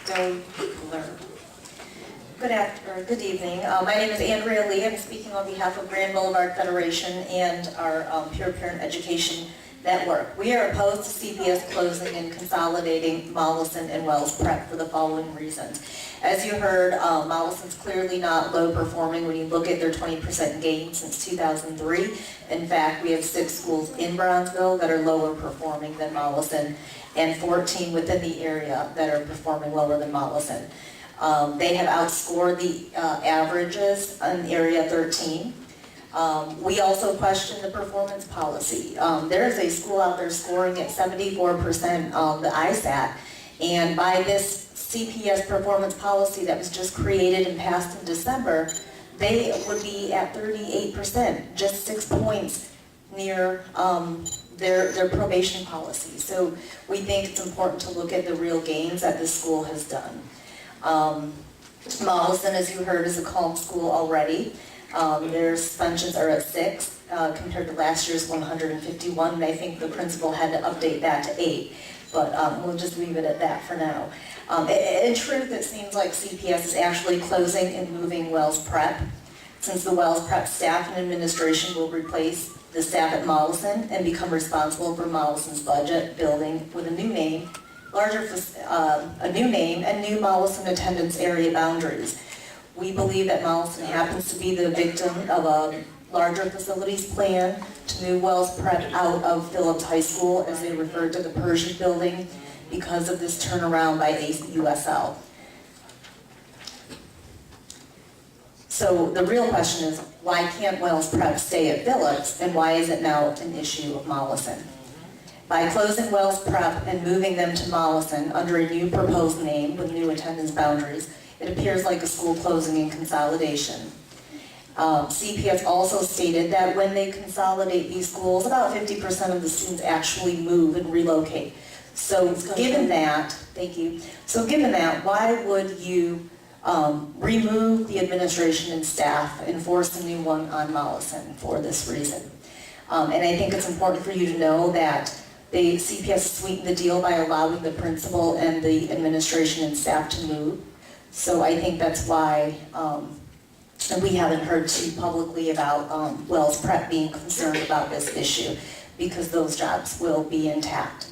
Good evening. My name is Andrea Lee. I'm speaking on behalf of Grand Boulevard Federation and our Peer Parent Education Network. We are opposed to CPS closing and consolidating Mollison and Wells Prep for the following reasons. As you heard, Mollison's clearly not low performing when you look at their 20% gain since 2003. In fact, we have 6 schools in Brownsville that are lower performing than Mollison and 14 within the area that are performing lower than Mollison. They have outscored the averages in area 13. We also question the performance policy. There is a school out there scoring at 74% on the ISAT, and by this CPS performance policy that was just created and passed in December, they would be at 38%, just 6 points near their probation policy. So we think it's important to look at the real gains that this school has done. Mollison, as you heard, is a calm school already. Their suspensions are at 6 compared to last year's 151, and I think the principal had to update that to 8, but we'll just leave it at that for now. In truth, it seems like CPS is actually closing and moving Wells Prep, since the Wells Prep staff and administration will replace the staff at Mollison and become responsible for Mollison's budget, building with a new name, a new name, and new Mollison attendance area boundaries. We believe that Mollison happens to be the victim of a larger facilities plan to move Wells Prep out of Phillips High School, as they referred to the Persian building, because of this turnaround by ACUSL. So the real question is, why can't Wells Prep stay at Phillips, and why is it now an issue of Mollison? By closing Wells Prep and moving them to Mollison under a new proposed name with new attendance boundaries, it appears like a school closing and consolidation. CPS also stated that when they consolidate these schools, about 50% of the students actually move and relocate. So given that, thank you. So given that, why would you remove the administration and staff and force a new one on Mollison for this reason? And I think it's important for you to know that CPS sweetened the deal by allowing the principal and the administration and staff to move. So I think that's why we haven't heard too publicly about Wells Prep being concerned about this issue, because those jobs will be intact.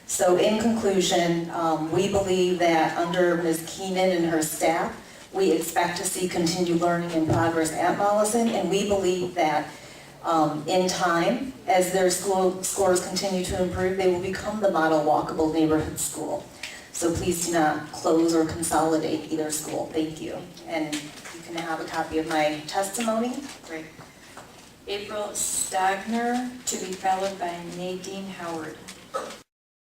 So in conclusion, we believe that under Ms. Keenan and her staff, we expect to see continued learning and progress at Mollison, and we believe that in time, as their school scores continue to improve, they will become the model walkable neighborhood school. So please do not close or consolidate either school. Thank you. And you can have a copy of my testimony. Great. April Stagner, to be followed by Nadine Howard.